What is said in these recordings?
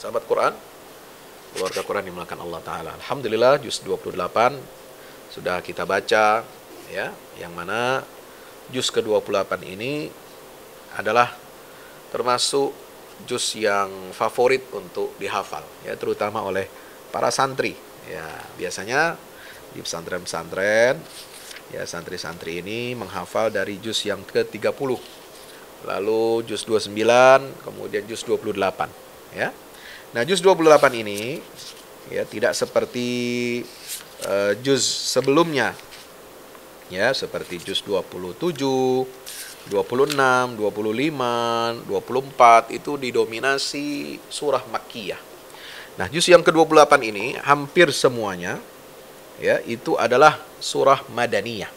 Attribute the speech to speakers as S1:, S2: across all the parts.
S1: sahabat Quran, keluarga Quran dimulakan Allah Ta'ala. Alhamdulillah juz 28 sudah kita baca, ya, yang mana juz ke-28 ini adalah termasuk juz yang favorit untuk dihafal, ya, terutama oleh para santri. Ya, biasanya di pesantren-pesantren, ya, santri-santri ini menghafal dari juz yang ke-30, lalu juz 29, kemudian juz 28, ya. Nah, juz 28 ini, ya, tidak seperti juz sebelumnya, ya, seperti juz 27, 26, 25, 24 itu didominasi surah Makkiyah. Nah, juz yang ke-28 ini hampir semuanya, ya, itu adalah surah Madaniyah.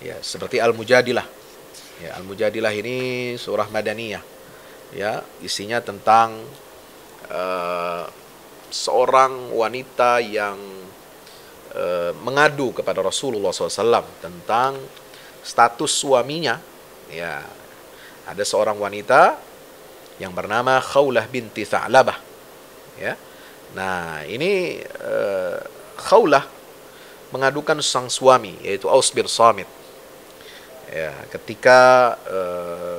S1: Ya, seperti Al-Mujadilah. Ya, Al-Mujadilah ini surah Madaniyah. Ya, isinya tentang seorang wanita yang mengadu kepada Rasulullah SAW tentang status suaminya. Ya, ada seorang wanita yang bernama Khawlah binti Tha'labah. Ya, nah ini Khawlah mengadukan sang suami, yaitu Aus bin Samit. Ya, ketika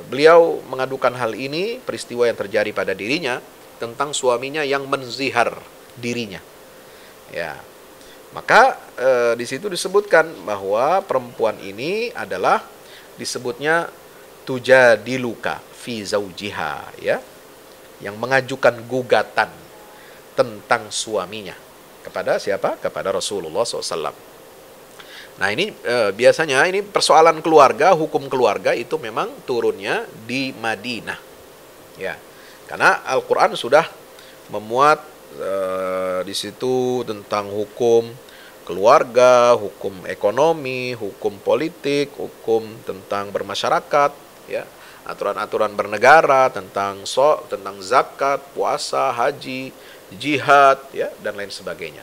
S1: beliau mengadukan hal ini, peristiwa yang terjadi pada dirinya tentang suaminya yang menzihar dirinya. Ya, maka di situ disebutkan bahwa perempuan ini adalah disebutnya tujadiluka fi zaujiha, ya, yang mengajukan gugatan tentang suaminya kepada siapa? Kepada Rasulullah SAW. Nah, ini biasanya ini persoalan keluarga, hukum keluarga itu memang turunnya di Madinah, ya, karena Al-Quran sudah memuat di situ tentang hukum keluarga, hukum ekonomi, hukum politik, hukum tentang bermasyarakat, ya, aturan-aturan bernegara tentang zakat, puasa, haji, jihad, ya, dan lain sebagainya.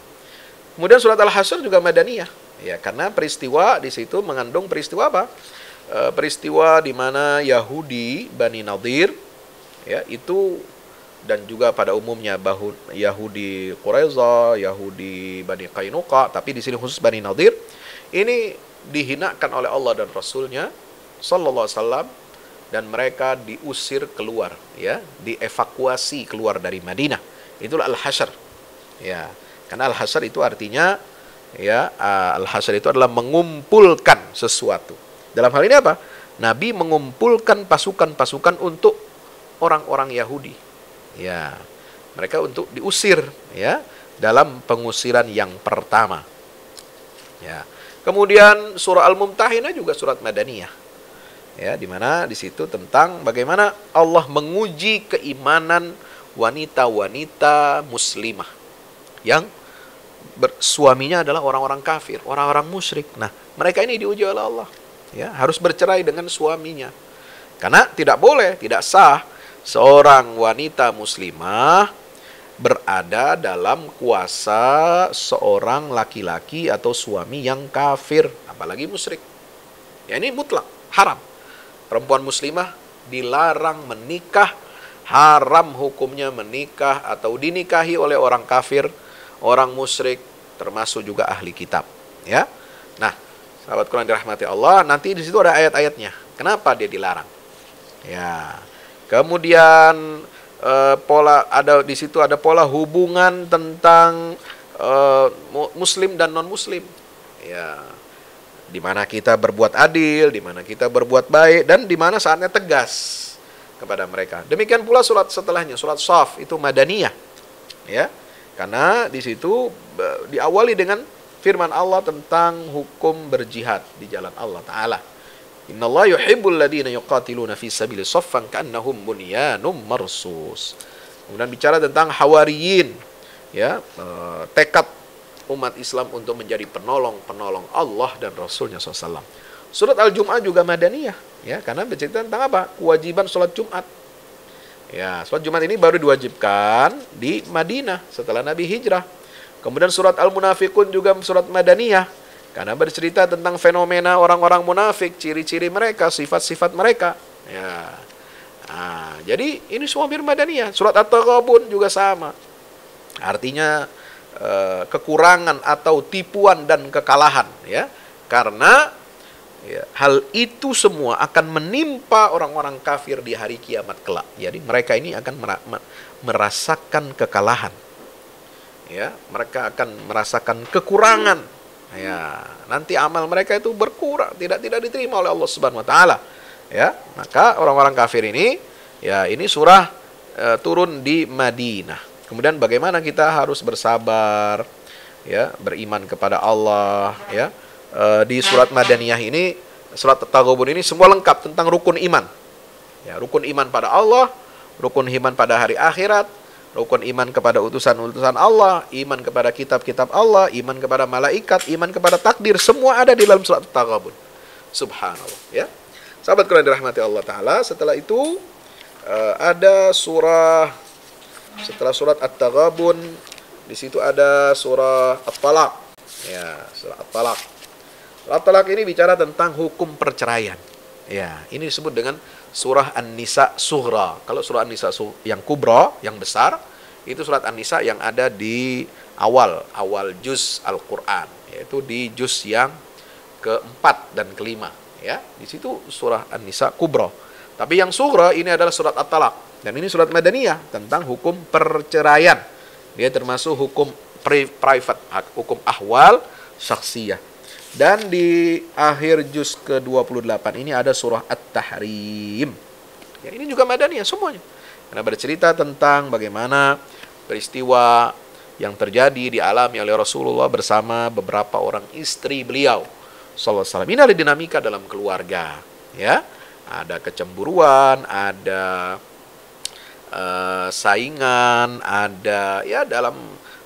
S1: Kemudian surat Al-Hasyr juga Madaniyah, ya, karena peristiwa di situ mengandung peristiwa apa? Peristiwa di mana Yahudi Bani Nadir, ya, itu, dan juga pada umumnya Yahudi Quraiza, Yahudi Bani Qainuqa, tapi di sini khusus Bani Nadir, ini dihinakan oleh Allah dan Rasulnya Sallallahu Alaihi Wasallam, dan mereka diusir keluar, ya, dievakuasi keluar dari Madinah. Itulah Al-Hasyr, ya, karena Al-Hasyr itu artinya, ya, Al-Hasyr itu adalah mengumpulkan sesuatu. Dalam hal ini apa? Nabi mengumpulkan pasukan-pasukan untuk orang-orang Yahudi. Ya, mereka untuk diusir, ya, dalam pengusiran yang pertama. Ya. Kemudian surah Al-Mumtahinah juga surat Madaniyah. Ya, di mana di situ tentang bagaimana Allah menguji keimanan wanita-wanita muslimah yang suaminya adalah orang-orang kafir, orang-orang musyrik. Nah, mereka ini diuji oleh Allah, ya, harus bercerai dengan suaminya. Karena tidak boleh, tidak sah seorang wanita muslimah berada dalam kuasa seorang laki-laki atau suami yang kafir, apalagi musyrik. Ya, ini mutlak haram. Perempuan muslimah dilarang menikah, haram hukumnya menikah atau dinikahi oleh orang kafir, orang musyrik, termasuk juga ahli kitab, ya. Nah, sahabat Quran dirahmati Allah, nanti di situ ada ayat-ayatnya. Kenapa dia dilarang? Ya. Kemudian di situ ada pola hubungan tentang muslim dan non muslim. Ya. Di mana kita berbuat adil, di mana kita berbuat baik, dan di mana saatnya tegas kepada mereka. Demikian pula surat setelahnya, surat Shaf itu Madaniyah. Ya. Karena di situ diawali dengan firman Allah tentang hukum berjihad di jalan Allah Ta'ala. Innallaha yuhibbul ladzina yuqatiluna fi sabili saffan ka'annahum bunyanun marsus. Kemudian bicara tentang hawariyin, ya, tekad umat Islam untuk menjadi penolong Allah dan Rasulnya SAW. Surat Al-Jum'ah juga Madaniyah, ya, karena bercerita tentang apa? Kewajiban sholat Jumat. Ya, sholat Jumat ini baru diwajibkan di Madinah setelah Nabi hijrah. Kemudian surat Al-Munafiqun juga surat Madaniyah, karena bercerita tentang fenomena orang-orang munafik, ciri-ciri mereka, sifat-sifat mereka. Ya. Nah, jadi ini semua hampir madaniyah. Surat At-Taghabun juga sama. Artinya kekurangan atau tipuan dan kekalahan, ya. Karena ya, hal itu semua akan menimpa orang-orang kafir di hari kiamat kelak. Jadi mereka ini akan merasakan kekalahan. Ya, mereka akan merasakan kekurangan. Ya, nanti amal mereka itu berkurang, tidak diterima oleh Allah Subhanahu wa taala. Ya, maka orang-orang kafir ini, ya ini surah turun di Madinah. Kemudian bagaimana kita harus bersabar, ya, beriman kepada Allah, ya. Di surat Madaniyah ini, surat At-Taghabun ini semua lengkap tentang rukun iman. Ya, rukun iman pada Allah, rukun iman pada hari akhirat, rukun iman kepada utusan-utusan Allah, iman kepada kitab-kitab Allah, iman kepada malaikat, iman kepada takdir, semua ada di dalam surat At-Taghabun. Subhanallah, ya. Sahabat Quran dirahmati Allah Ta'ala, setelah itu ada surah, setelah surat At-Taghabun, di situ ada surah At-Talaq. Ya, surah At-Talaq. Surah At-Talaq ini bicara tentang hukum perceraian. Ya, ini disebut dengan surah An-Nisa Sughra. Kalau surah An-Nisa yang kubra, yang besar, itu surat An-Nisa yang ada di awal juz Al-Quran, yaitu di juz yang keempat dan kelima. Ya, di situ surah An-Nisa kubra. Tapi yang Sughra ini adalah surat At-Talaq. Dan ini surat Madaniyah tentang hukum perceraian. Dia termasuk hukum private, hukum ahwal syakhsiyah. Dan di akhir juz ke-28 ini ada surah At-Tahrim. Ya, ini juga Madaniyah semuanya. Karena bercerita tentang bagaimana peristiwa yang terjadi dialami oleh Rasulullah bersama beberapa orang istri beliau sallallahu alaihi wasallam. Ini ada dinamika dalam keluarga, ya. Ada kecemburuan, ada saingan, ada ya dalam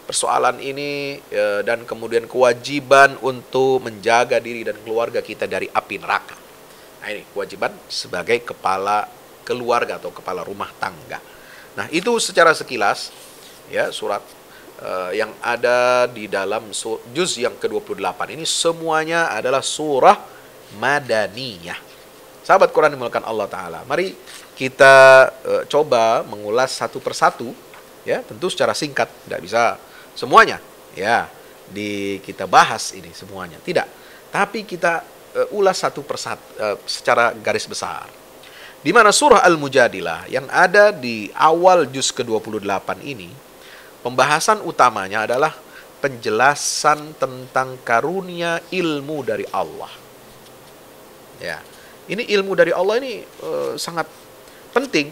S1: persoalan ini dan kemudian kewajiban untuk menjaga diri dan keluarga kita dari api neraka. Nah, ini kewajiban sebagai kepala keluarga atau kepala rumah tangga. Nah, itu secara sekilas ya surat yang ada di dalam juz yang ke-28 ini semuanya adalah surah Madaniyah. Sahabat Quran dimulakan Allah Ta'ala, mari kita coba mengulas satu persatu, ya, tentu secara singkat, tidak bisa semuanya, ya, kita bahas ini semuanya, tidak. Tapi kita ulas satu persatu secara garis besar. Di mana surah Al-Mujadilah yang ada di awal juz ke-28 ini, pembahasan utamanya adalah penjelasan tentang karunia ilmu dari Allah. Ya, ini ilmu dari Allah ini sangat penting,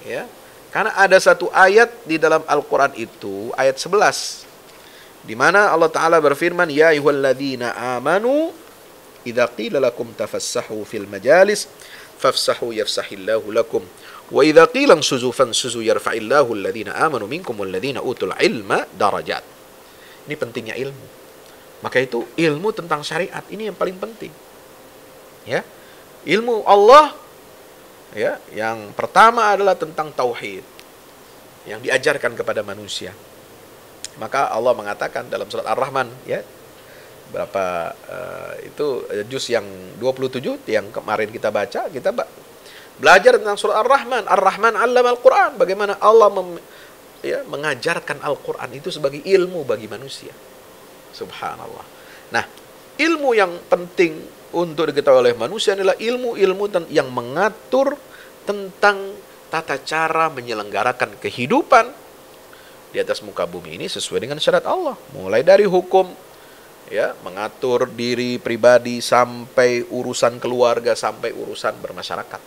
S1: ya. Karena ada satu ayat di dalam Al-Quran itu, ayat 11, di mana Allah Ta'ala berfirman, Ya ayyuhalladzina amanu, idza qila lakum tafassahu fil majalis, fafsahu yafsahillahu lakum, wa idza qila ansuzu fansuzu yarfa'illahu alladzina amanu minkum walladzina utul ilma darajat. Ini pentingnya ilmu. Maka itu ilmu tentang syariat, ini yang paling penting. Ya, ilmu Allah, ya, yang pertama adalah tentang tauhid yang diajarkan kepada manusia. Maka Allah mengatakan dalam surat Ar-Rahman, ya, berapa itu juz yang 27 yang kemarin kita baca, kita belajar tentang surat Ar-Rahman. Ar-Rahman 'allama al-Qur'an, bagaimana Allah mengajarkan Al-Qur'an itu sebagai ilmu bagi manusia. Subhanallah. Nah, ilmu yang penting untuk diketahui oleh manusia adalah ilmu-ilmu yang mengatur tentang tata cara menyelenggarakan kehidupan di atas muka bumi ini sesuai dengan syariat Allah. Mulai dari hukum, ya, mengatur diri pribadi sampai urusan keluarga, sampai urusan bermasyarakat.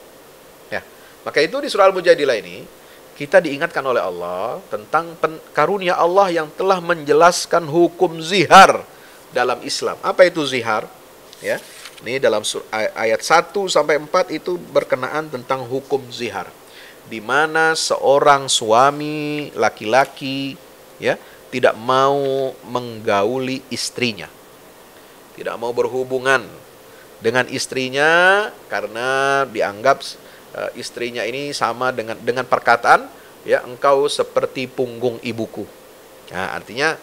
S1: Ya, maka itu di surah Al-Mujadilah ini kita diingatkan oleh Allah tentang karunia Allah yang telah menjelaskan hukum zihar dalam Islam. Apa itu zihar? Ya, ini dalam ayat 1 sampai 4 itu berkenaan tentang hukum zihar, di mana seorang suami laki-laki, ya, tidak mau menggauli istrinya, tidak mau berhubungan dengan istrinya karena dianggap istrinya ini sama dengan perkataan, ya, engkau seperti punggung ibuku. Nah, artinya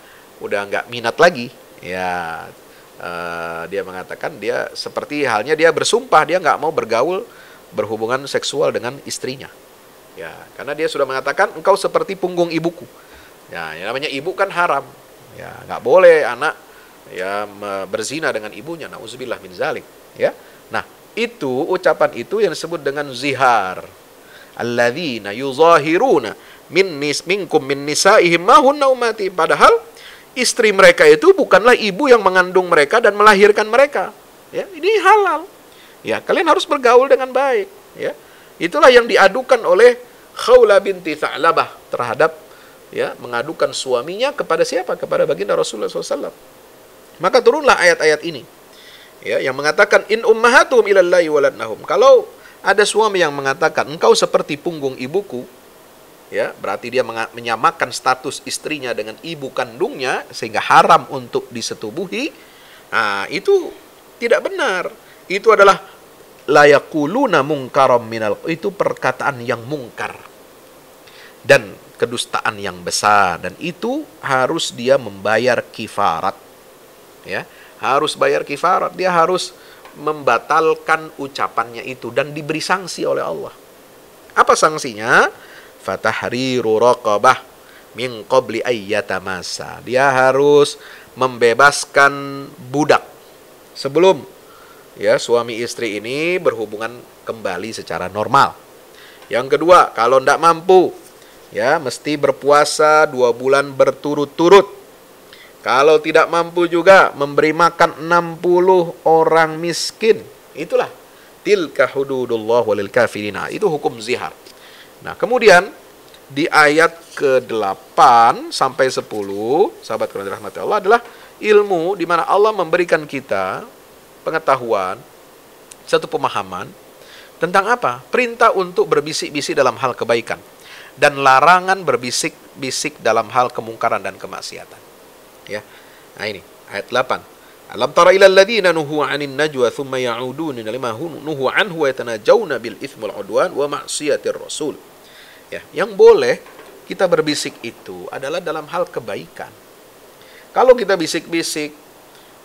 S1: udah nggak minat lagi, ya. Dia mengatakan dia seperti halnya dia bersumpah dia nggak mau berhubungan seksual dengan istrinya. Ya, karena dia sudah mengatakan engkau seperti punggung ibuku. Ya, yang namanya ibu kan haram. Ya, nggak boleh anak ya berzina dengan ibunya. Nauzubillah min zalik. Ya. Nah, itu ucapan itu yang disebut dengan zihar. Alladzina yuzahiruna minkum min nisaihim ma hunna ummati. Padahal istri mereka itu bukanlah ibu yang mengandung mereka dan melahirkan mereka. Ya, ini halal. Ya, kalian harus bergaul dengan baik. Ya, itulah yang diadukan oleh Khawlah binti Tha'labah terhadap ya mengadukan suaminya kepada siapa? Kepada baginda Rasulullah SAW. Maka turunlah ayat-ayat ini. Ya, yang mengatakan in ummahatuhum ilallahi waladnahum. Kalau ada suami yang mengatakan engkau seperti punggung ibuku, ya, berarti dia menyamakan status istrinya dengan ibu kandungnya sehingga haram untuk disetubuhi. Nah, itu tidak benar. Itu adalah la yaquluna munkaram minal, itu perkataan yang mungkar dan kedustaan yang besar, dan itu harus dia membayar kifarat. Ya, harus bayar kifarat, dia harus membatalkan ucapannya itu dan diberi sanksi oleh Allah. Apa sanksinya? Fatahriru raqabah min qabli ayyatamasa. Dia harus membebaskan budak sebelum ya suami istri ini berhubungan kembali secara normal. Yang kedua, kalau tidak mampu, ya mesti berpuasa 2 bulan berturut-turut. Kalau tidak mampu juga memberi makan 60 orang miskin. Itulah tilka hududullah walil kafirin. Itu hukum zihar. Nah, kemudian di ayat ke-8 sampai 10, sahabat yang dirahmati Allah, adalah ilmu di mana Allah memberikan kita pengetahuan, satu pemahaman tentang apa? Perintah untuk berbisik-bisik dalam hal kebaikan dan larangan berbisik-bisik dalam hal kemungkaran dan kemaksiatan. Ya. Nah, ini ayat 8. Alam tara ilal ladzina nuhu 'anin najwa thumma ya'uduna lima nuhu anhu wa yatanajawna bil itsmi wal 'udwan wa ma'siyatir rasul. Ya, yang boleh kita berbisik itu adalah dalam hal kebaikan. Kalau kita bisik-bisik,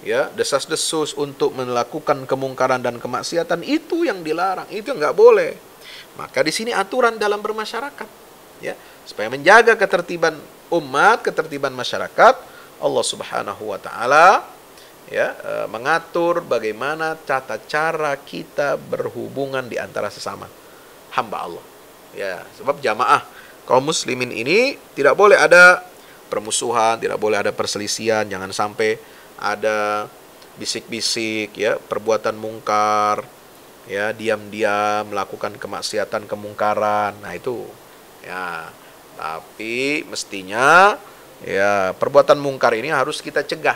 S1: ya, desas-desus untuk melakukan kemungkaran dan kemaksiatan, itu yang dilarang, itu nggak boleh. Maka di sini aturan dalam bermasyarakat, ya, supaya menjaga ketertiban umat, ketertiban masyarakat, Allah Subhanahu wa taala ya mengatur bagaimana tata cara kita berhubungan di antara sesama hamba Allah. Ya, sebab jamaah kaum muslimin ini tidak boleh ada permusuhan, tidak boleh ada perselisihan, jangan sampai ada bisik-bisik, ya, perbuatan mungkar, ya, diam-diam melakukan kemaksiatan, kemungkaran. Nah, itu ya, tapi mestinya ya perbuatan mungkar ini harus kita cegah.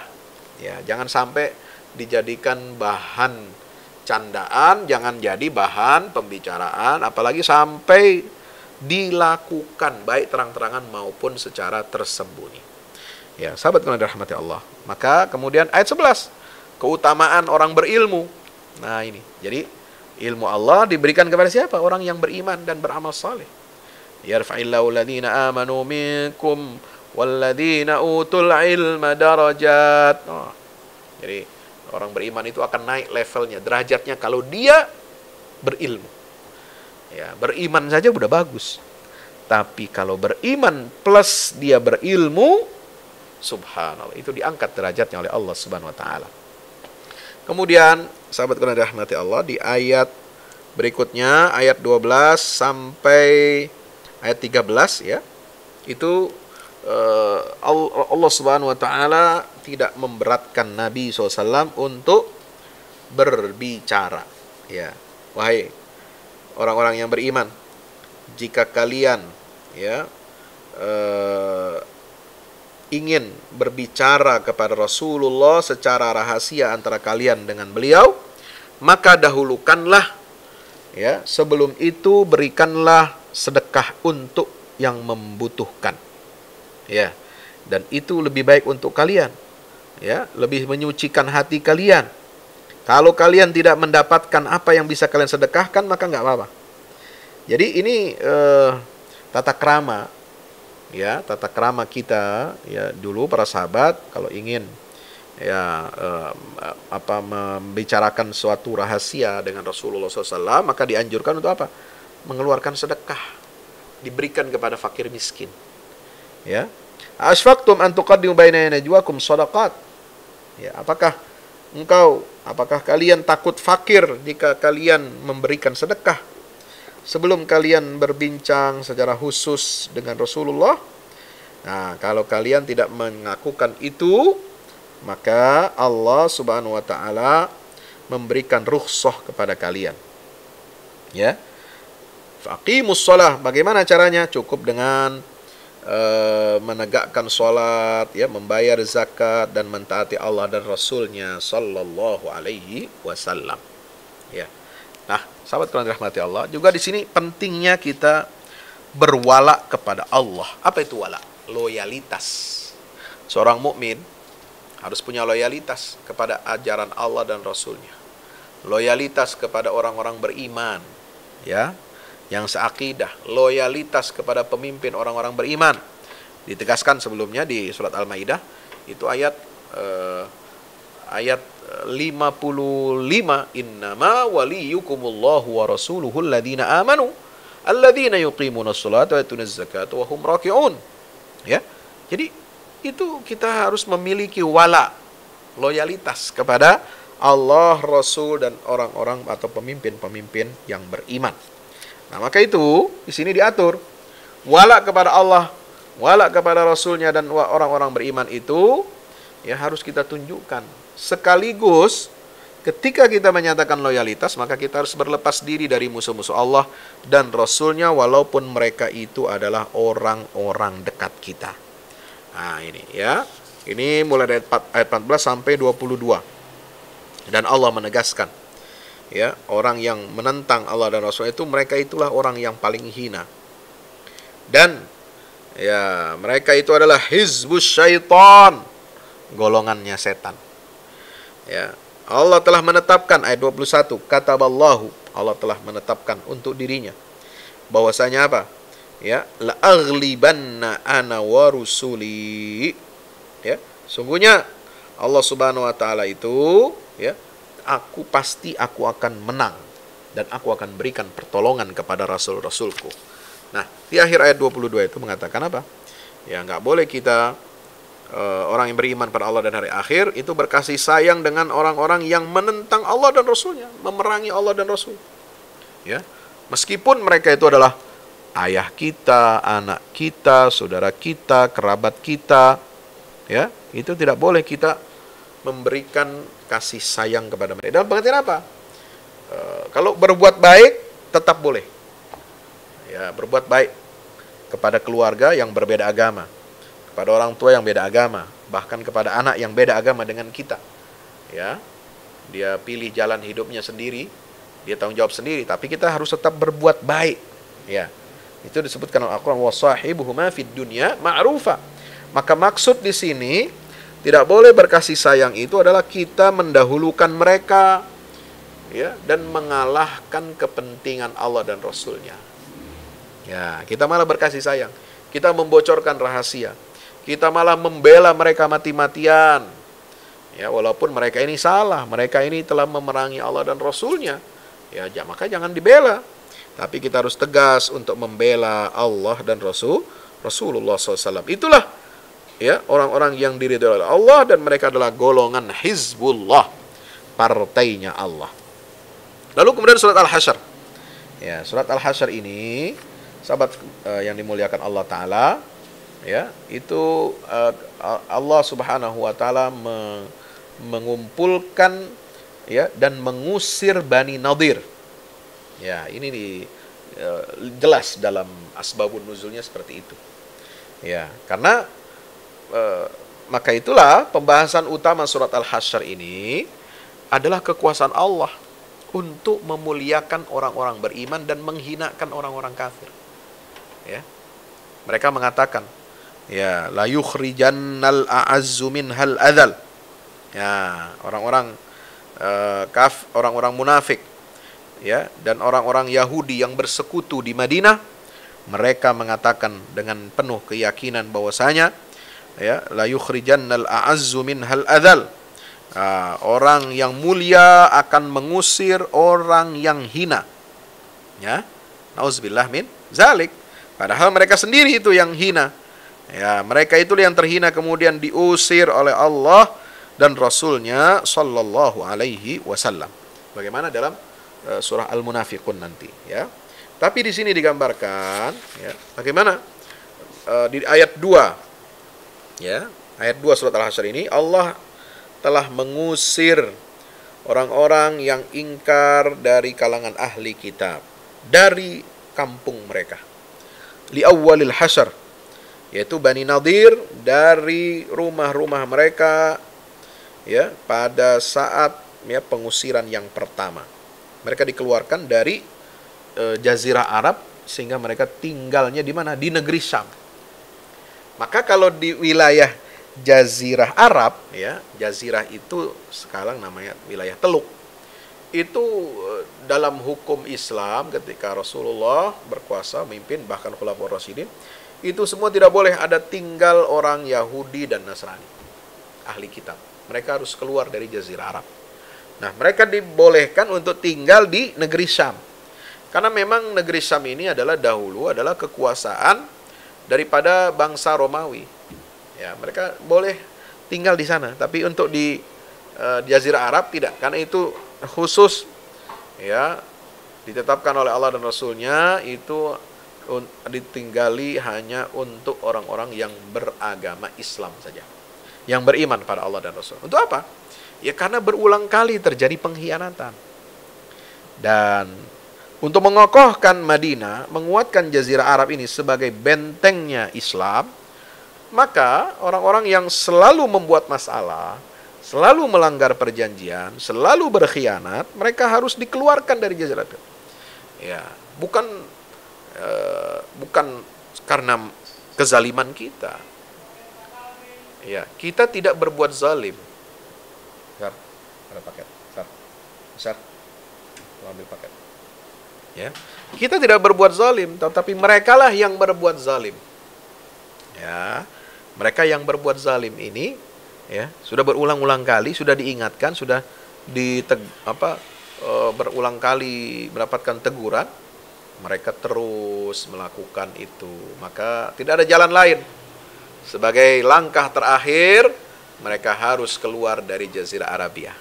S1: Ya, jangan sampai dijadikan bahan candaan, jangan jadi bahan pembicaraan, apalagi sampai dilakukan baik terang-terangan maupun secara tersembunyi. Ya, sahabat yang dirahmati Allah. Maka kemudian ayat 11, keutamaan orang berilmu. Nah, ini. Jadi ilmu Allah diberikan kepada siapa? Orang yang beriman dan beramal saleh. Yarfa'illahu alladhina amanu minkum walladzina utul ilma darajat. Oh, jadi orang beriman itu akan naik levelnya, derajatnya kalau dia berilmu. Ya, beriman saja udah bagus. Tapi kalau beriman plus dia berilmu, subhanallah, itu diangkat derajatnya oleh Allah Subhanahu wa taala. Kemudian, sahabat yang dirahmati Allah, di ayat berikutnya, ayat 12 sampai ayat 13, ya, itu Allah Subhanahu wa taala tidak memberatkan Nabi SAW untuk berbicara. Ya, wahai orang-orang yang beriman, jika kalian ya ingin berbicara kepada Rasulullah secara rahasia antara kalian dengan beliau, maka dahulukanlah, ya, sebelum itu berikanlah sedekah untuk yang membutuhkan. Ya, dan itu lebih baik untuk kalian. Ya, lebih menyucikan hati kalian. Kalau kalian tidak mendapatkan apa yang bisa kalian sedekahkan, maka nggak apa-apa. Jadi ini tata krama, ya, tata krama kita, ya, dulu para sahabat kalau ingin ya membicarakan suatu rahasia dengan Rasulullah SAW, maka dianjurkan untuk apa? Mengeluarkan sedekah. diberikan kepada fakir miskin. Ya. Asfaqtum an tuqaddimu baina najwakum shadaqat. Ya, apakah kalian takut fakir jika kalian memberikan sedekah sebelum kalian berbincang secara khusus dengan Rasulullah? Nah, kalau kalian tidak mengakukan itu, maka Allah Subhanahu wa taala memberikan rukhsah kepada kalian. Ya. Faqimus shalah, bagaimana caranya? Cukup dengan menegakkan salat, ya, membayar zakat dan mentaati Allah dan Rasulnya sallallahu alaihi wasallam. Ya. Nah, sahabat yang dirahmati Allah, juga di sini pentingnya kita berwala kepada Allah. Apa itu wala? Loyalitas. Seorang mukmin harus punya loyalitas kepada ajaran Allah dan Rasulnya. Loyalitas kepada orang-orang beriman, ya, yang seakidah, loyalitas kepada pemimpin orang-orang beriman. Ditegaskan sebelumnya di surat Al-Maidah, itu ayat 55, innama waliyukumullahu wa rasuluhu alladhina amanu alladhina yuqimunas salata wa yutuna zakata wa hum raki'un. Ya. Jadi itu kita harus memiliki wala, loyalitas kepada Allah, Rasul dan orang-orang atau pemimpin-pemimpin yang beriman. Nah, maka itu di sini diatur wala kepada Allah, wala kepada Rasulnya dan orang-orang beriman itu ya harus kita tunjukkan. Sekaligus ketika kita menyatakan loyalitas, maka kita harus berlepas diri dari musuh-musuh Allah dan Rasulnya walaupun mereka itu adalah orang-orang dekat kita. Nah, ini ya. Ini mulai dari ayat 14 sampai 22. Dan Allah menegaskan, ya, orang yang menentang Allah dan Rasul itu, mereka itulah orang yang paling hina. Dan ya, mereka itu adalah hizbus syaitan, golongannya setan. Ya, Allah telah menetapkan, ayat 21, kataballahu, Allah telah menetapkan untuk dirinya bahwasanya apa? Ya, la aghlibanna ana wa rusuli. Ya, sungguhnya Allah Subhanahu wa taala itu, ya, aku akan menang dan aku akan berikan pertolongan kepada rasul-rasulku. Nah, di akhir ayat 22 itu mengatakan apa? Ya, nggak boleh kita orang yang beriman pada Allah dan hari akhir itu berkasih sayang dengan orang-orang yang menentang Allah dan Rasulnya, memerangi Allah dan Rasul. Ya, meskipun mereka itu adalah ayah kita, anak kita, saudara kita, kerabat kita, ya, itu tidak boleh kita memberikan kasih sayang kepada mereka. Dalam pengertian apa? Kalau berbuat baik tetap boleh. Ya, berbuat baik kepada keluarga yang berbeda agama, kepada orang tua yang beda agama, bahkan kepada anak yang beda agama dengan kita. Ya, dia pilih jalan hidupnya sendiri, dia tanggung jawab sendiri, tapi kita harus tetap berbuat baik. Ya, itu disebutkan dalam Al-Quran, wasahibuhuma fid dunya ma'rufa. Maka maksud di sini tidak boleh berkasih sayang itu adalah kita mendahulukan mereka, ya, dan mengalahkan kepentingan Allah dan Rasulnya. Ya, kita malah berkasih sayang, kita membocorkan rahasia, kita malah membela mereka mati-matian. Ya, walaupun mereka ini salah, mereka ini telah memerangi Allah dan Rasulnya. Ya, maka jangan dibela. Tapi kita harus tegas untuk membela Allah dan Rasulullah SAW. Itulah, ya, orang-orang yang diridhoi oleh Allah dan mereka adalah golongan Hizbullah, partainya Allah. Lalu kemudian surat Al-Hasyr. Ya, surat Al-Hasyr ini, sahabat yang dimuliakan Allah Ta'ala, ya, itu Allah Subhanahu wa Ta'ala mengumpulkan, ya, dan mengusir Bani Nadir. Ya, ini jelas dalam asbabun nuzulnya seperti itu. Ya, karena maka itulah pembahasan utama surat Al-Hasyr ini adalah kekuasaan Allah untuk memuliakan orang-orang beriman dan menghinakan orang-orang kafir. Ya. Mereka mengatakan, ya, la yukhrijannal a'azzu minhal adzal. Ya, orang-orang orang-orang munafik, ya, dan orang-orang Yahudi yang bersekutu di Madinah, mereka mengatakan dengan penuh keyakinan bahwasanya, ya, la yukhrijannal a'azzu minhal adzal. Orang yang mulia akan mengusir orang yang hina. Ya, nauzubillah min zalik. Padahal mereka sendiri itu yang hina. Ya, mereka itu yang terhina kemudian diusir oleh Allah dan Rasulnya sallallahu alaihi wasallam. Bagaimana dalam surah Al-Munafiqun nanti, ya. Tapi di sini digambarkan, ya, bagaimana di ayat 2, ya, ayat 2 surat Al-Hasyr ini Allah telah mengusir orang-orang yang ingkar dari kalangan ahli kitab dari kampung mereka. Li awwalil hasyr, yaitu Bani Nadir, dari rumah-rumah mereka, ya, pada saat, ya, pengusiran yang pertama. Mereka dikeluarkan dari Jazirah Arab sehingga mereka tinggalnya di mana? Di negeri Syam. Maka kalau di wilayah Jazirah Arab, ya, Jazirah itu sekarang namanya wilayah Teluk. Itu dalam hukum Islam ketika Rasulullah berkuasa, memimpin, bahkan Khulafaur Rasyidin, itu semua tidak boleh ada tinggal orang Yahudi dan Nasrani, ahli kitab. Mereka harus keluar dari Jazirah Arab. Nah, mereka dibolehkan untuk tinggal di negeri Syam. Karena memang negeri Syam ini dahulu adalah kekuasaan daripada bangsa Romawi. Ya, mereka boleh tinggal di sana, tapi untuk di Jazirah Arab tidak, karena itu khusus, ya, ditetapkan oleh Allah dan Rasulnya, itu ditinggali hanya untuk orang-orang yang beragama Islam saja, yang beriman pada Allah dan Rasul. Untuk apa? Ya karena berulang kali terjadi pengkhianatan. Dan untuk mengokohkan Madinah, menguatkan Jazirah Arab ini sebagai bentengnya Islam, maka orang-orang yang selalu membuat masalah, selalu melanggar perjanjian, selalu berkhianat, mereka harus dikeluarkan dari Jazirah Arab. Ya, bukan karena kezaliman kita. Ya, kita tidak berbuat zalim. Besar, ada paket. Besar, ambil paket. Ya, kita tidak berbuat zalim, tetapi merekalah yang berbuat zalim. Ya, mereka yang berbuat zalim ini, ya, sudah berulang-ulang kali, sudah diingatkan, sudah berulang kali mendapatkan teguran, mereka terus melakukan itu. Maka tidak ada jalan lain. Sebagai langkah terakhir, mereka harus keluar dari Jazirah Arabia.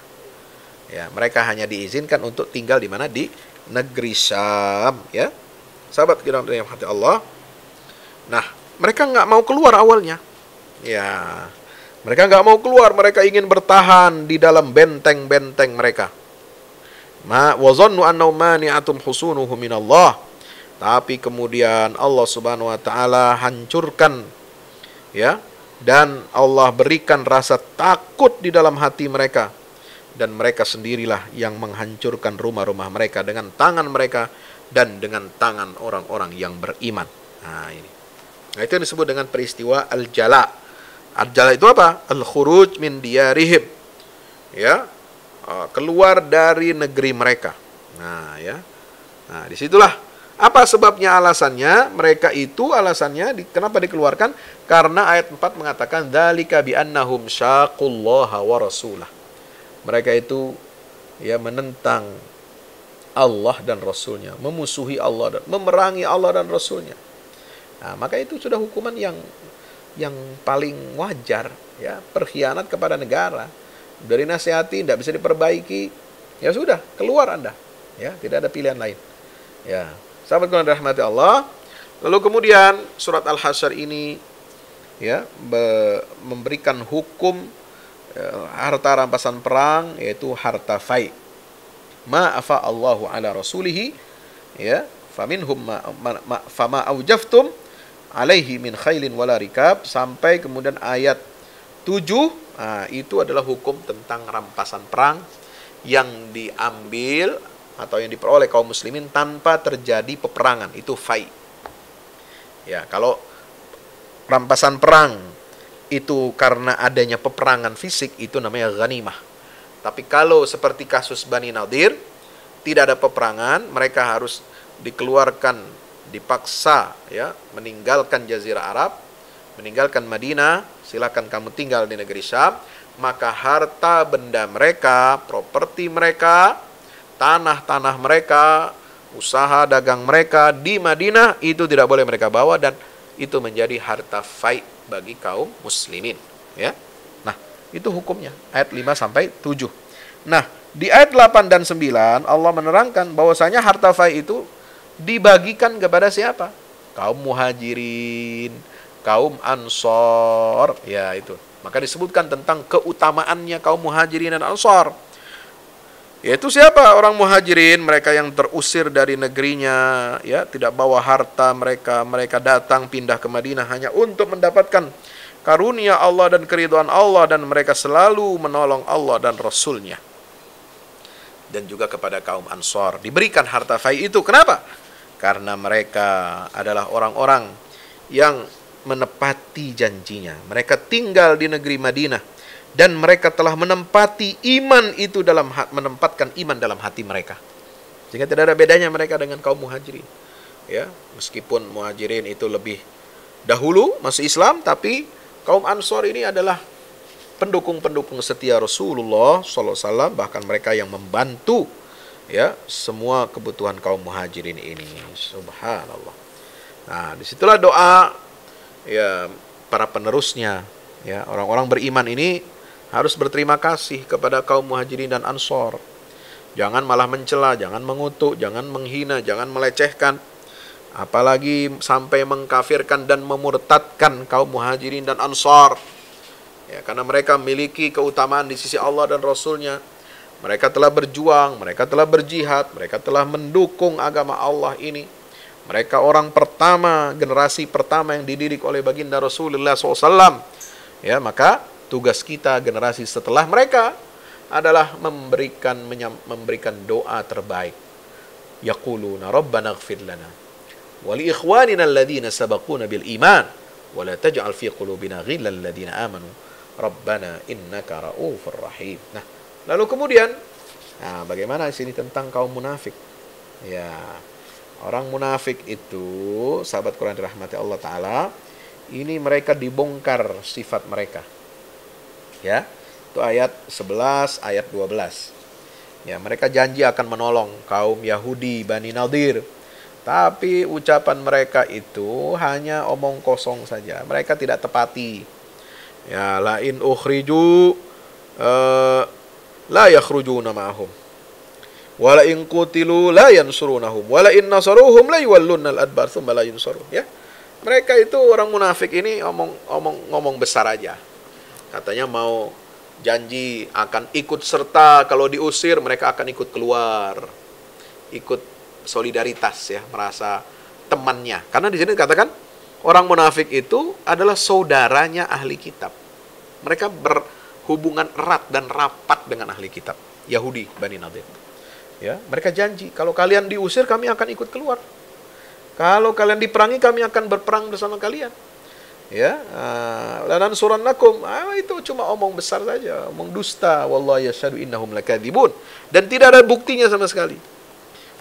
S1: Ya, mereka hanya diizinkan untuk tinggal di mana? Di negeri Syam, ya. Sahabat kiram yang hati Allah. Nah, mereka nggak mau keluar awalnya. Ya, mereka nggak mau keluar, mereka ingin bertahan di dalam benteng-benteng mereka. Wa zannu annahu mani'atum husunuhum minallah. Tapi kemudian Allah Subhanahu wa taala hancurkan, ya, dan Allah berikan rasa takut di dalam hati mereka, dan mereka sendirilah yang menghancurkan rumah-rumah mereka dengan tangan mereka dan dengan tangan orang-orang yang beriman. Nah, ini. Nah, itu yang disebut dengan peristiwa Al-Jala. Al-Jala itu apa? Al-khuruj min diyarihim. Ya, keluar dari negeri mereka. Nah, ya. Nah, disitulah apa sebabnya, alasannya mereka itu, alasannya kenapa dikeluarkan? Karena ayat 4 mengatakan dzalika bi annahum syaqullaha wa rasulah. Mereka itu, ya, menentang Allah dan Rasulnya, memusuhi Allah dan memerangi Allah dan Rasulnya. Nah, maka itu sudah hukuman yang paling wajar, ya, perkhianat kepada negara. Dari nasihati tidak bisa diperbaiki, ya sudah, keluar Anda, ya, tidak ada pilihan lain. Ya, sahabat yang dirahmati Allah. Lalu kemudian surat Al-Hasyr ini, ya, memberikan hukum harta rampasan perang, yaitu harta fai. Ma afa Allahu ala rasulihi, ya, faminhum fama aujaftum alaihi min khailin wala rikab, sampai kemudian ayat 7. Nah, itu adalah hukum tentang rampasan perang yang diambil atau yang diperoleh kaum muslimin tanpa terjadi peperangan, itu fai. Ya, kalau rampasan perang itu karena adanya peperangan fisik, itu namanya ghanimah. Tapi kalau seperti kasus Bani Nadir, tidak ada peperangan, mereka harus dikeluarkan, dipaksa, ya, meninggalkan Jazirah Arab, meninggalkan Madinah, silakan kamu tinggal di negeri Syam, maka harta benda mereka, properti mereka, tanah-tanah mereka, usaha dagang mereka di Madinah itu tidak boleh mereka bawa, dan itu menjadi harta fai bagi kaum muslimin, ya. Nah, itu hukumnya ayat 5 sampai 7. Nah, di ayat 8 dan 9 Allah menerangkan bahwasanya harta fai itu dibagikan kepada siapa? Kaum muhajirin, kaum ansor, ya itu. Maka disebutkan tentang keutamaannya kaum muhajirin dan ansor. Yaitu siapa orang muhajirin? Mereka yang terusir dari negerinya, ya, tidak bawa harta mereka. Mereka datang pindah ke Madinah hanya untuk mendapatkan karunia Allah dan keridhaan Allah, dan mereka selalu menolong Allah dan Rasulnya. Dan juga kepada kaum ansor diberikan harta fai itu. Kenapa? Karena mereka adalah orang-orang yang menepati janjinya. Mereka tinggal di negeri Madinah, dan mereka telah menempati iman itu menempatkan iman dalam hati mereka. Sehingga tidak ada bedanya mereka dengan kaum muhajirin. Ya, meskipun muhajirin itu lebih dahulu masuk Islam, tapi kaum ansor ini adalah pendukung-pendukung setia Rasulullah SAW, bahkan mereka yang membantu, ya, semua kebutuhan kaum muhajirin ini. Subhanallah. Nah, disitulah doa, ya, para penerusnya, ya, orang-orang beriman ini harus berterima kasih kepada kaum muhajirin dan ansor. Jangan malah mencela, jangan mengutuk, jangan menghina, jangan melecehkan, apalagi sampai mengkafirkan dan memurtadkan kaum muhajirin dan ansor. Ya, karena mereka memiliki keutamaan di sisi Allah dan Rasulnya. Mereka telah berjuang, mereka telah berjihad, mereka telah mendukung agama Allah ini. Mereka orang pertama, generasi pertama yang dididik oleh baginda Rasulullah SAW. Ya, maka tugas kita generasi setelah mereka adalah memberikan doa terbaik. Yaquluna Rabbana ighfir lana wa li ikhwanina alladhina sabaquna bil iman wa la taj'al fi qulubina ghillan lil ladzina amanu Rabbana innaka ra'ufur rahim. Nah, lalu kemudian, nah, bagaimana di sini tentang kaum munafik? Ya, orang munafik itu, sahabat Quran dirahmati Allah Ta'ala, ini mereka dibongkar sifat mereka. Ya, itu ayat 11, ayat 12. Ya, mereka janji akan menolong kaum Yahudi Bani Nadir, tapi ucapan mereka itu hanya omong kosong saja. Mereka tidak tepati. Ya, la in ukhriju la yakhrujuna ma'ahum wa la in qutilu la yansurunahum wa la in nasaruhum la yuwallunna al-adbar thumma la yunsarun. Ya, mereka itu orang munafik ini ngomong besar aja. Katanya mau janji akan ikut serta, kalau diusir mereka akan ikut keluar, ikut solidaritas, ya, merasa temannya. Karena di sini dikatakan orang munafik itu adalah saudaranya ahli kitab. Mereka berhubungan erat dan rapat dengan ahli kitab Yahudi Bani Nadir. Ya, mereka janji kalau kalian diusir kami akan ikut keluar. Kalau kalian diperangi kami akan berperang bersama kalian. Ya, lanansurannakum, itu cuma omong besar saja, omong dusta. Wallahu yashhadu innahum lakadzibun, dan tidak ada buktinya sama sekali.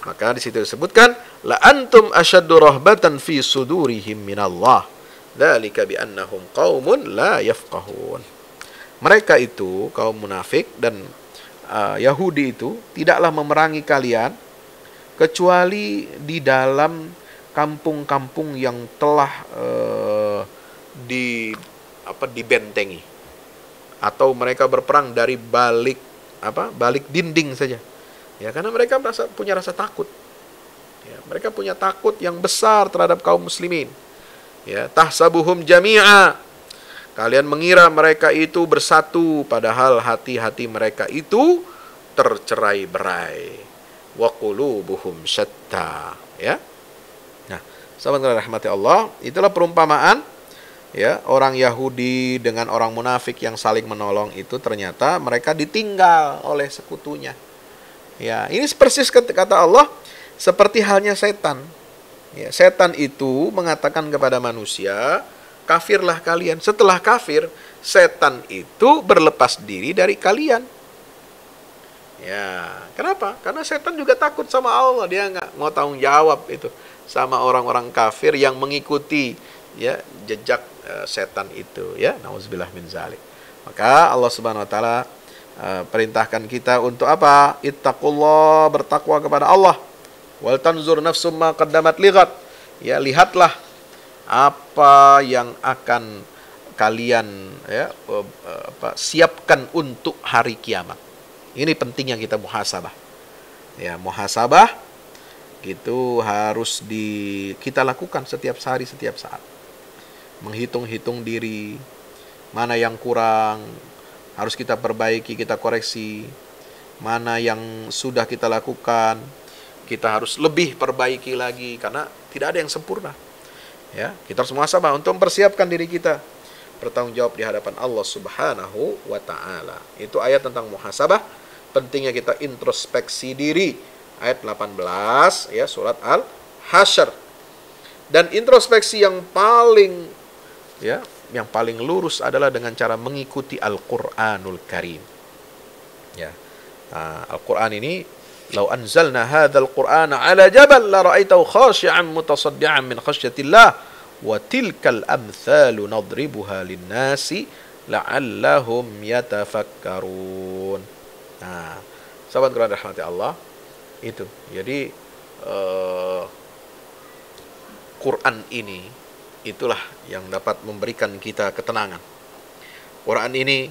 S1: Maka di situ disebutkan la antum asyaddu rahbatan fi sudurihim minallah dzalika bi annahum qaumun la yafqahun. Mereka itu kaum munafik dan Yahudi itu tidaklah memerangi kalian kecuali di dalam kampung-kampung yang telah dibentengi, atau mereka berperang dari balik dinding saja. Ya, karena mereka punya rasa takut. Ya, mereka punya takut yang besar terhadap kaum muslimin. Ya, tahsabuhum jami'a. Kalian mengira mereka itu bersatu, padahal hati-hati mereka itu tercerai-berai. Wa qulubuhum syatta. Ya. Nah, sahabat rahmati Allah, itulah perumpamaan, ya, orang Yahudi dengan orang munafik yang saling menolong itu ternyata mereka ditinggal oleh sekutunya. Ya, ini persis kata Allah, seperti halnya setan. Ya, setan itu mengatakan kepada manusia, kafirlah kalian. Setelah kafir, setan itu berlepas diri dari kalian. Ya, kenapa? Karena setan juga takut sama Allah. Dia nggak mau tanggung jawab itu sama orang-orang kafir yang mengikuti, ya, jejak setan itu, ya. Nauzubillah min zalik. Maka Allah Subhanahu wa taala perintahkan kita untuk apa? Ittaqullah, bertakwa kepada Allah. Wal tanzur nafsum ma qaddamat lighat. Ya, lihatlah apa yang akan kalian siapkan untuk hari kiamat. Ini pentingnya kita muhasabah. Ya, muhasabah itu harus kita lakukan setiap hari, setiap saat. Menghitung-hitung diri, mana yang kurang, harus kita perbaiki, kita koreksi. Mana yang sudah kita lakukan, kita harus lebih perbaiki lagi, karena tidak ada yang sempurna. Ya, kita harus muhasabah untuk mempersiapkan diri kita bertanggung jawab di hadapan Allah Subhanahu wa taala. Itu ayat tentang muhasabah, pentingnya kita introspeksi diri. Ayat 18 ya, surat Al-Hasyr. Dan introspeksi yang paling lurus adalah dengan cara mengikuti Al-Qur'anul Karim. Ya. Al-Qur'an ini, "Lau anzalna hadzal Qur'ana 'ala jabal la ra'aitahu khashi'an mutasaddian min khasyatillah wa tilkal amthalu nadribuha lin-nasi la'allahum yatafakkarun." Nah, sahabat Quran rahmati Allah, itu. Jadi Quran ini itulah yang dapat memberikan kita ketenangan. Quran ini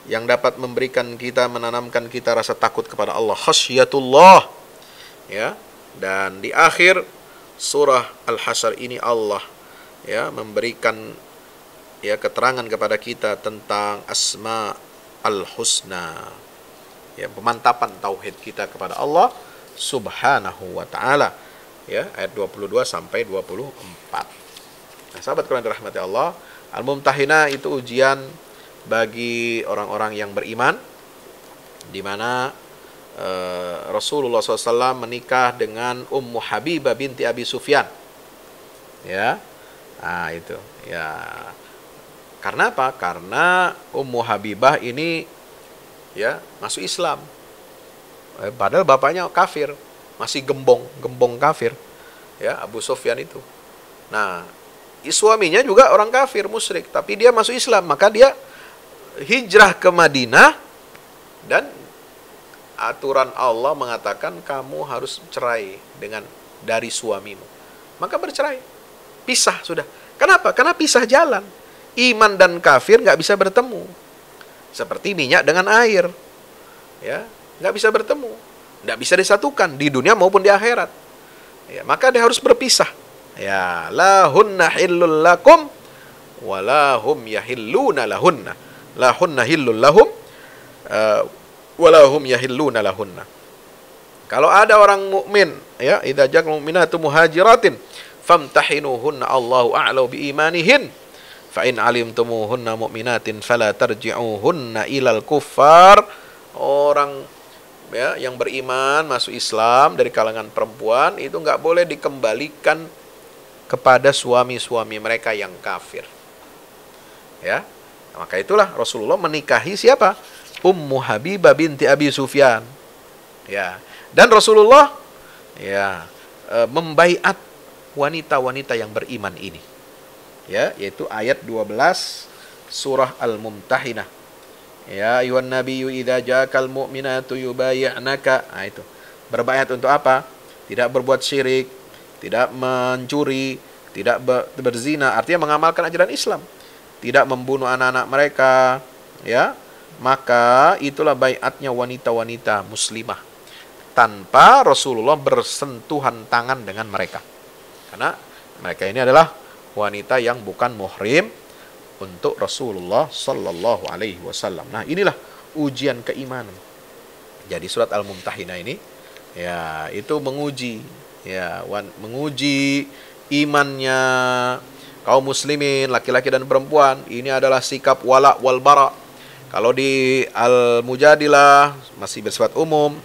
S1: yang dapat memberikan kita, menanamkan kita rasa takut kepada Allah, khasyatullah. Ya. Dan di akhir surah Al-Hasyr ini Allah memberikan keterangan kepada kita tentang asma al-husna. Ya, pemantapan tauhid kita kepada Allah Subhanahu wa taala. Ya, ayat 22 sampai 24. Nah, sahabat Quran dirahmati Allah, Al-Mumtahinah itu ujian bagi orang-orang yang beriman, di mana Rasulullah SAW menikah dengan Ummu Habibah binti Abi Sufyan. Ya, nah itu. Ya, karena apa? Karena Ummu Habibah ini masuk Islam. Padahal bapaknya kafir, masih gembong kafir. Ya, Abu Sufyan itu. Nah, suaminya juga orang kafir, musyrik, tapi dia masuk Islam, maka dia hijrah ke Madinah, dan aturan Allah mengatakan kamu harus cerai dari suamimu. Maka bercerai, pisah sudah. Kenapa? Karena pisah jalan. Iman dan kafir nggak bisa bertemu. Seperti minyak dengan air, ya, nggak bisa bertemu, nggak bisa disatukan di dunia maupun di akhirat. Ya, maka dia harus berpisah. Ya, lahunna hillul lakum, walahum yahilluna lahunna. Lahunna hillul lahum, walahum yahilluna lahunna. Kalau ada orang mukmin, ya, idza ja'al mu'minatu muhajiratin famtahinuhunna, Allahu a'lau biimanihin. Fa in alimtumuhunna mu'minatin fala tarji'uhunna ilal kuffar. Orang yang beriman masuk Islam dari kalangan perempuan itu enggak boleh dikembalikan kepada suami-suami mereka yang kafir. Ya. Maka itulah Rasulullah menikahi siapa? Ummu Habibah binti Abi Sufyan. Ya. Dan Rasulullah membaiat wanita-wanita yang beriman ini. Ya, yaitu ayat 12 surah Al-Mumtahinah. Ya ayuhan nabiyyu idza ja'akal mu'minatu yubayyi'naka. Nah, itu. Berbaiat untuk apa? Tidak berbuat syirik, tidak mencuri, tidak berzina, artinya mengamalkan ajaran Islam. Tidak membunuh anak-anak mereka, ya. Maka itulah baiatnya wanita-wanita muslimah, tanpa Rasulullah bersentuhan tangan dengan mereka. Karena mereka ini adalah wanita yang bukan muhrim untuk Rasulullah sallallahu alaihi wasallam. Nah, inilah ujian keimanan. Jadi surat Al-Mumtahinah ini itu menguji imannya kaum muslimin, laki-laki dan perempuan. Ini adalah sikap wala wal bara. Kalau di Al-Mujadilah masih bersifat umum,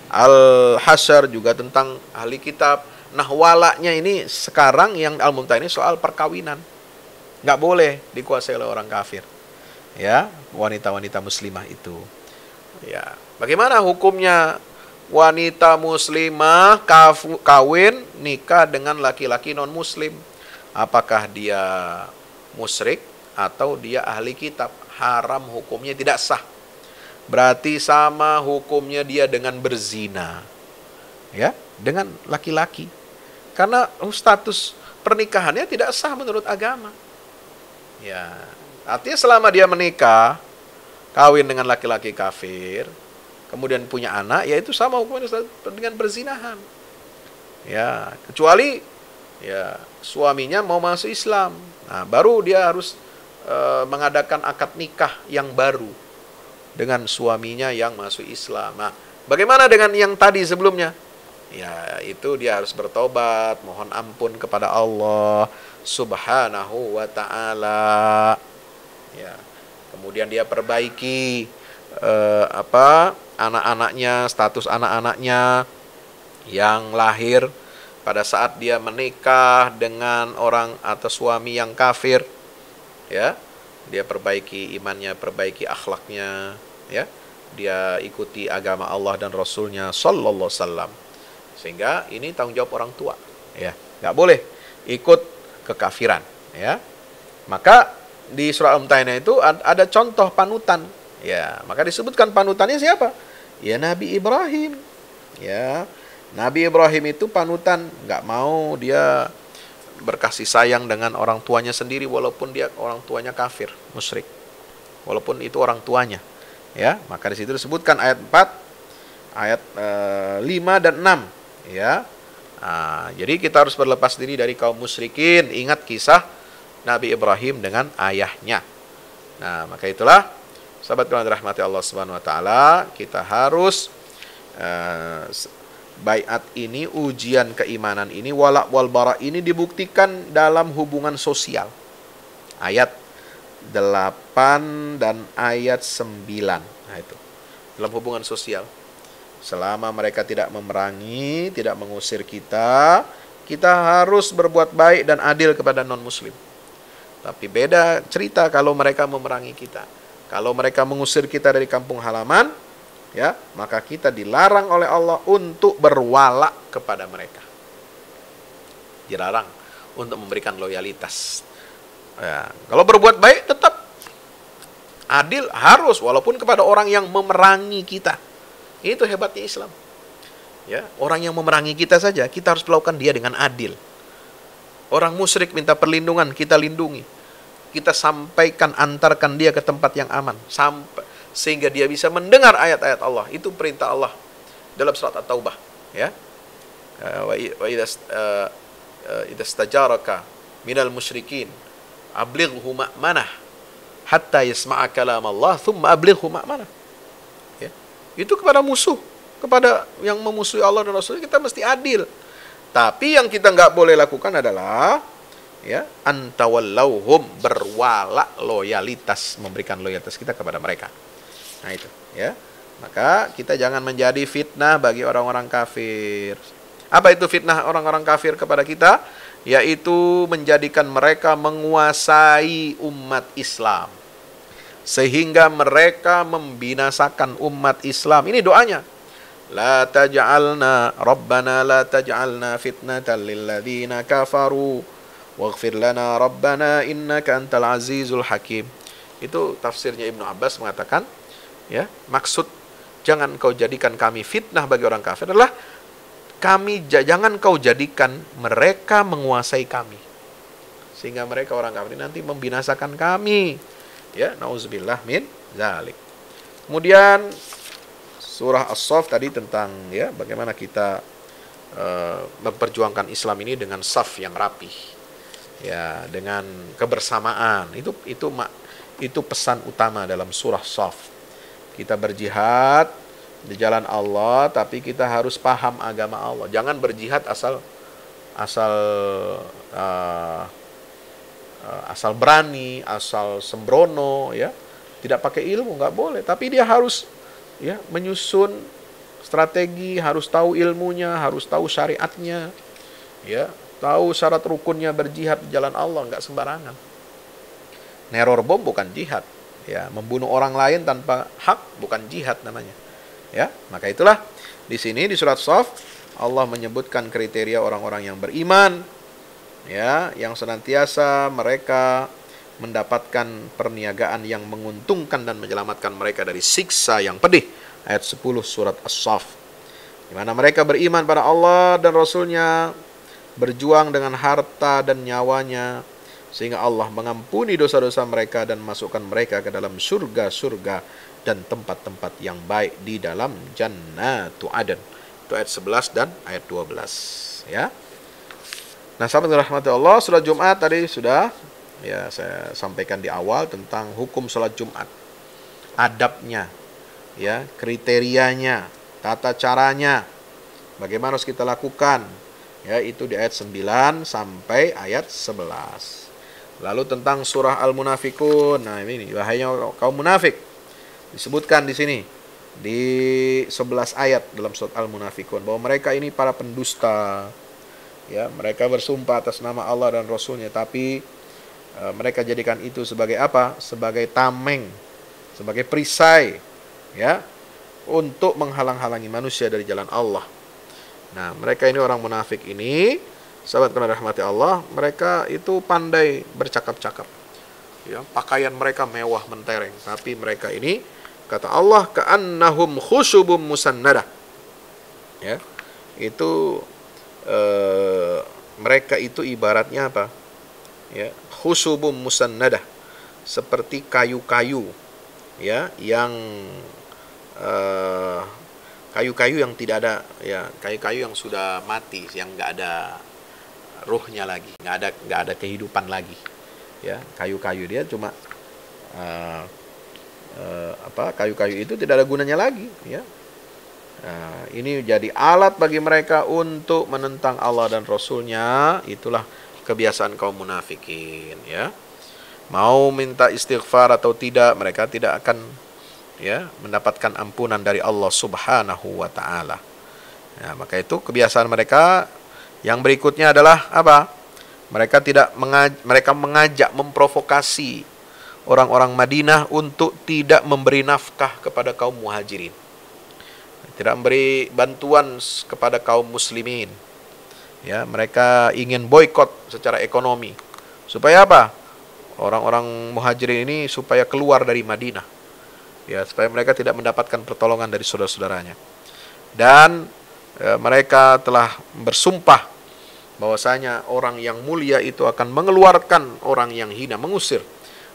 S1: Al-Hasyr juga tentang ahli kitab. Nah, walaknya ini sekarang yang Al-Mumtahinah ini soal perkawinan. Nggak boleh dikuasai oleh orang kafir. Ya, wanita-wanita muslimah itu. Ya, bagaimana hukumnya wanita muslimah kawin nikah dengan laki-laki non-muslim? Apakah dia musyrik atau dia ahli kitab? Haram hukumnya, tidak sah. Berarti sama hukumnya dia dengan berzina. ya, dengan laki-laki. Karena status pernikahannya tidak sah menurut agama. Ya, artinya selama dia menikah, kawin dengan laki-laki kafir, kemudian punya anak, ya itu sama hukumnya dengan berzinahan. Ya, kecuali ya suaminya mau masuk Islam. Nah, baru dia harus mengadakan akad nikah yang baru dengan suaminya yang masuk Islam. Nah, bagaimana dengan yang tadi sebelumnya? Ya, itu dia harus bertobat, mohon ampun kepada Allah Subhanahu wa taala. Ya. Kemudian dia perbaiki anak-anaknya, status anak-anaknya yang lahir pada saat dia menikah dengan orang atau suami yang kafir. Ya, dia perbaiki imannya, perbaiki akhlaknya, ya, dia ikuti agama Allah dan Rasulnya Sallallahu Alaihi Wasallam. Sehingga ini tanggung jawab orang tua, ya, nggak boleh ikut kekafiran, ya. Maka di surah Al-Mumtahinah itu ada contoh panutan, ya, maka disebutkan panutannya siapa? Ya Nabi Ibrahim, ya, Nabi Ibrahim itu panutan, nggak mau dia berkasih sayang dengan orang tuanya sendiri walaupun dia orang tuanya kafir, musyrik. Walaupun itu orang tuanya. Ya, maka di situ disebutkan ayat 4, ayat 5 dan 6, ya. Nah, jadi kita harus berlepas diri dari kaum musyrikin. Ingat kisah Nabi Ibrahim dengan ayahnya. Nah, maka itulah sahabat yang dirahmati Allah Subhanahu wa taala, kita harus baiat ini, ujian keimanan ini, wala wal bara ini dibuktikan dalam hubungan sosial. Ayat 8 dan ayat 9. Nah itu. Dalam hubungan sosial. Selama mereka tidak memerangi, tidak mengusir kita, kita harus berbuat baik dan adil kepada non-muslim. Tapi beda cerita kalau mereka memerangi kita. Kalau mereka mengusir kita dari kampung halaman, ya, maka kita dilarang oleh Allah untuk berwala kepada mereka. Dilarang untuk memberikan loyalitas. Ya, kalau berbuat baik tetap adil, harus, walaupun kepada orang yang memerangi kita. Itu hebatnya Islam. Ya, orang yang memerangi kita saja kita harus melakukan dia dengan adil. Orang musyrik minta perlindungan, kita lindungi. Kita sampaikan, antarkan dia ke tempat yang aman sampai sehingga dia bisa mendengar ayat-ayat Allah. Itu perintah Allah dalam surat At-Taubah, ya. Wa idza stajaraka minal musyrikin ablighu ma'manah hatta yasma'a kalam Allah thumma ablighu ma'manah. Ya. Itu kepada musuh, kepada yang memusuhi Allah dan Rasulnya kita mesti adil. Tapi yang kita nggak boleh lakukan adalah ya antawallauhum, berwala, loyalitas, memberikan loyalitas kita kepada mereka. Nah itu, ya. Maka kita jangan menjadi fitnah bagi orang-orang kafir. Apa itu fitnah orang-orang kafir kepada kita? Yaitu menjadikan mereka menguasai umat Islam. Sehingga mereka membinasakan umat Islam. Ini doanya. La taj'alna rabbana la taj'alna fitnatan lilladzina kafaru waghfir lana rabbana innaka antal azizul hakim. Itu tafsirnya Ibnu Abbas mengatakan, ya, maksud jangan kau jadikan kami fitnah bagi orang kafir adalah jangan kau jadikan mereka menguasai kami sehingga mereka orang kafir nanti membinasakan kami, ya, nauzubillah min zalik. Kemudian surah As-Saff tadi tentang ya bagaimana kita memperjuangkan Islam ini dengan saf yang rapih, ya, dengan kebersamaan. Itu pesan utama dalam surah Saff. Kita berjihad di jalan Allah, tapi kita harus paham agama Allah. Jangan berjihad asal berani, asal sembrono, ya. Tidak pakai ilmu, nggak boleh. Tapi dia harus ya menyusun strategi, harus tahu ilmunya, harus tahu syariatnya, ya, tahu syarat rukunnya berjihad di jalan Allah, nggak sembarangan. Neror bom bukan jihad. Ya, membunuh orang lain tanpa hak bukan jihad namanya. Ya, maka itulah di sini di surat Shaff Allah menyebutkan kriteria orang-orang yang beriman, ya, yang senantiasa mereka mendapatkan perniagaan yang menguntungkan dan menyelamatkan mereka dari siksa yang pedih. Ayat 10 surat As-Shaff. di mana mereka beriman pada Allah dan Rasul-Nya, berjuang dengan harta dan nyawanya, sehingga Allah mengampuni dosa-dosa mereka dan masukkan mereka ke dalam surga-surga dan tempat-tempat yang baik di dalam Jannatu Aden. Itu ayat 11 dan ayat 12 ya. Nah, sahabat rahmati Allah, salat Jumat tadi sudah ya saya sampaikan di awal tentang hukum salat Jumat. Adabnya, ya, kriterianya, tata caranya, bagaimana harus kita lakukan, ya, itu di ayat 9 sampai ayat 11. Lalu tentang surah Al-Munafikun. Nah, ini bahayanya kaum munafik. Disebutkan di sini di 11 ayat dalam surat Al-Munafikun bahwa mereka ini para pendusta. Ya, mereka bersumpah atas nama Allah dan Rasul-Nya, tapi mereka jadikan itu sebagai apa? Sebagai tameng, sebagai perisai, ya, untuk menghalang-halangi manusia dari jalan Allah. Nah, mereka ini orang munafik ini, sahabat kena rahmati Allah, mereka itu pandai bercakap-cakap. Ya, pakaian mereka mewah mentereng, tapi mereka ini, kata Allah, ka'annahum khusyubum musannadah. Ya, itu mereka itu ibaratnya apa? Ya, khusyubum musannadah, seperti kayu-kayu, ya, yang kayu-kayu yang tidak ada, ya, kayu-kayu yang sudah mati, yang nggak ada ruhnya lagi, nggak ada kehidupan lagi, ya, kayu-kayu dia cuma kayu-kayu itu tidak ada gunanya lagi, ya. Nah, ini jadi alat bagi mereka untuk menentang Allah dan Rasul-Nya. Itulah kebiasaan kaum munafikin, ya. Mau minta istighfar atau tidak, mereka tidak akan, ya, mendapatkan ampunan dari Allah Subhanahu wa taala. Ya, maka itu kebiasaan mereka. Yang berikutnya adalah apa? Mereka mengajak, memprovokasi orang-orang Madinah untuk tidak memberi nafkah kepada kaum muhajirin. Tidak memberi bantuan kepada kaum muslimin. Ya, mereka ingin boikot secara ekonomi. Supaya apa? Orang-orang muhajirin ini supaya keluar dari Madinah. Ya, supaya mereka tidak mendapatkan pertolongan dari saudara-saudaranya. Dan mereka telah bersumpah bahwasanya orang yang mulia itu akan mengeluarkan orang yang hina, mengusir.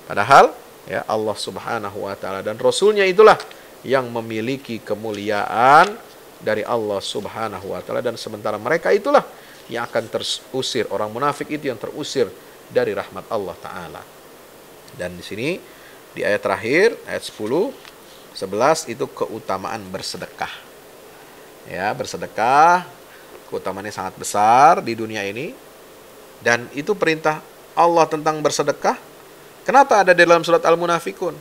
S1: Padahal, ya, Allah Subhanahu wa taala dan Rasul-Nya itulah yang memiliki kemuliaan dari Allah Subhanahu wa taala, dan sementara mereka itulah yang akan terusir. Orang munafik itu yang terusir dari rahmat Allah taala. Dan di sini di ayat terakhir, ayat 10, 11 itu keutamaan bersedekah. Ya, bersedekah keutamaannya sangat besar di dunia ini, dan itu perintah Allah tentang bersedekah. Kenapa ada di dalam surat Al-Munafikun?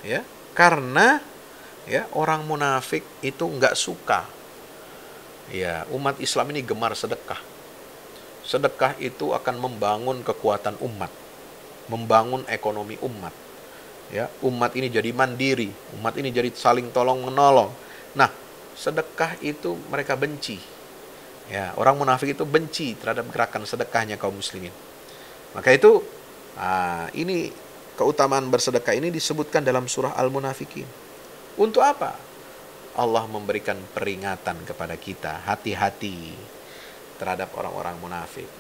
S1: Ya, karena, ya, orang munafik itu enggak suka, ya, umat Islam ini gemar sedekah. Sedekah itu akan membangun kekuatan umat, membangun ekonomi umat. Ya, umat ini jadi mandiri, umat ini jadi saling tolong menolong. Nah, sedekah itu mereka benci. Ya, orang munafik itu benci terhadap gerakan sedekahnya kaum muslimin. Maka itu, ini keutamaan bersedekah ini disebutkan dalam surah Al-Munafikin. Untuk apa? Allah memberikan peringatan kepada kita, hati-hati terhadap orang-orang munafik.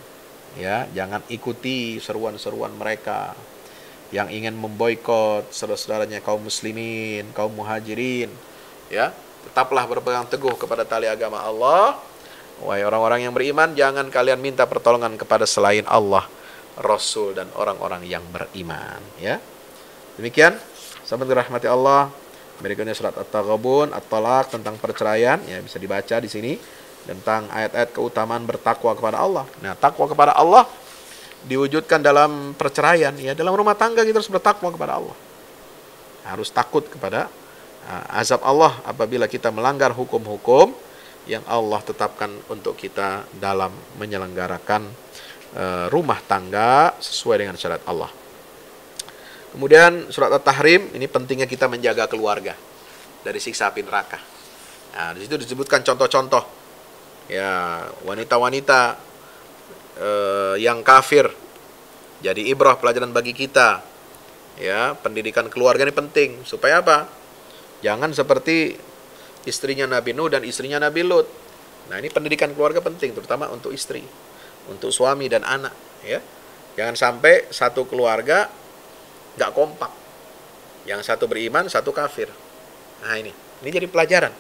S1: Ya, jangan ikuti seruan-seruan mereka yang ingin memboikot saudara-saudaranya kaum muslimin, kaum muhajirin. Ya, tetaplah berpegang teguh kepada tali agama Allah. Wahai orang-orang yang beriman, jangan kalian minta pertolongan kepada selain Allah, Rasul, dan orang-orang yang beriman. Ya, demikian, sahabat dirahmati Allah. Berikutnya surat At-Taghabun, At-Talaq, tentang perceraian, ya, bisa dibaca di sini tentang ayat-ayat keutamaan bertakwa kepada Allah. Nah, takwa kepada Allah diwujudkan dalam perceraian, ya, dalam rumah tangga kita harus bertakwa kepada Allah. Harus takut kepada azab Allah apabila kita melanggar hukum-hukum yang Allah tetapkan untuk kita dalam menyelenggarakan rumah tangga sesuai dengan syariat Allah. Kemudian surat At-Tahrim, ini pentingnya kita menjaga keluarga dari siksa api neraka. Nah, di situ disebutkan contoh-contoh, ya, wanita-wanita yang kafir. Jadi ibrah, pelajaran bagi kita. Ya, pendidikan keluarga ini penting supaya apa? Jangan seperti istrinya Nabi Nuh dan istrinya Nabi Lut. Nah, ini pendidikan keluarga penting, terutama untuk istri, untuk suami dan anak. Ya, jangan sampai satu keluarga nggak kompak. Yang satu beriman, satu kafir. Nah, ini jadi pelajaran.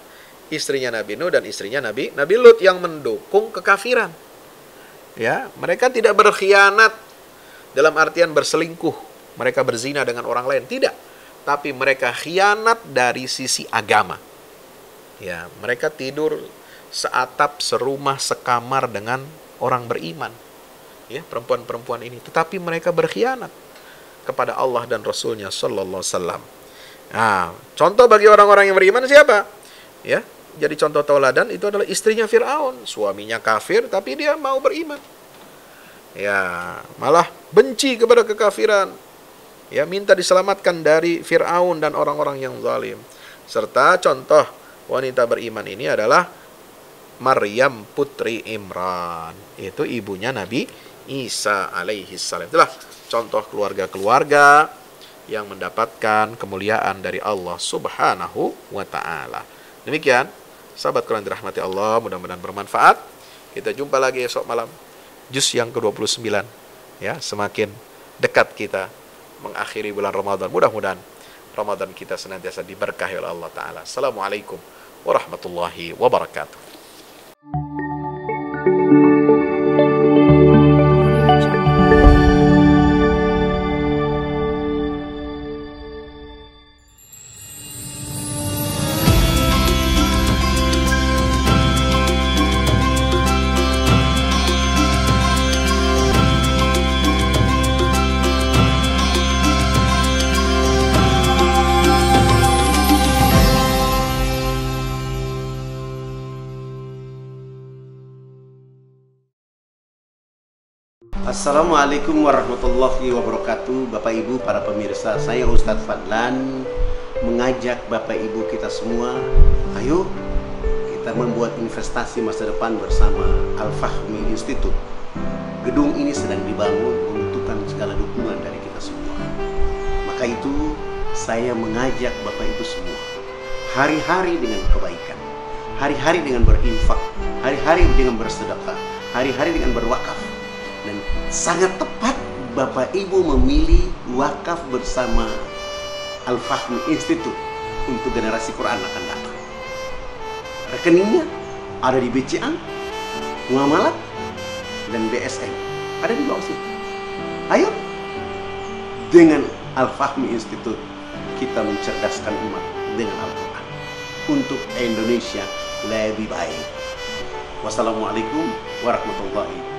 S1: Istrinya Nabi Nuh dan istrinya Nabi Lut yang mendukung kekafiran. Ya, mereka tidak berkhianat dalam artian berselingkuh, mereka berzina dengan orang lain, tidak. Tapi mereka khianat dari sisi agama. Ya, mereka tidur seatap, serumah, sekamar dengan orang beriman. Ya, perempuan-perempuan ini, tetapi mereka berkhianat kepada Allah dan Rasulnya sallallahu alaihi wasallam. Nah, contoh bagi orang-orang yang beriman siapa? Ya, jadi contoh tauladan itu adalah istrinya Fir'aun. Suaminya kafir, tapi dia mau beriman. Ya, malah benci kepada kekafiran. Ya, minta diselamatkan dari Fir'aun dan orang-orang yang zalim. Serta contoh wanita beriman ini adalah Maryam putri Imran. Itu ibunya Nabi Isa alaihi salam. Itulah contoh keluarga-keluarga yang mendapatkan kemuliaan dari Allah Subhanahu wa ta'ala. Demikian, sahabat Quran dirahmati Allah, mudah-mudahan bermanfaat. Kita jumpa lagi esok malam, juz yang ke-29. Ya, semakin dekat kita mengakhiri bulan Ramadan. Mudah-mudahan Ramadan kita senantiasa diberkahi oleh Allah Ta'ala. Assalamualaikum warahmatullahi wabarakatuh.
S2: Assalamualaikum warahmatullahi wabarakatuh. Bapak Ibu para pemirsa, saya Ustadz Fadlan mengajak Bapak Ibu kita semua, ayo kita membuat investasi masa depan bersama Al-Fahmi Institute. Gedung ini sedang dibangun, membutuhkan segala dukungan dari kita semua. Maka itu saya mengajak Bapak Ibu semua, hari-hari dengan kebaikan, hari-hari dengan berinfak, hari-hari dengan bersedekah, hari-hari dengan berwakaf. Dan sangat tepat Bapak Ibu memilih wakaf bersama Al-Fahmi Institute untuk generasi Quran akan datang. Rekeningnya ada di BCA, Muamalat, dan BSM. Ada di bawah sini. Ayo, dengan Al-Fahmi Institute kita mencerdaskan umat dengan Al-Quran untuk Indonesia lebih baik. Wassalamualaikum warahmatullahi wabarakatuh.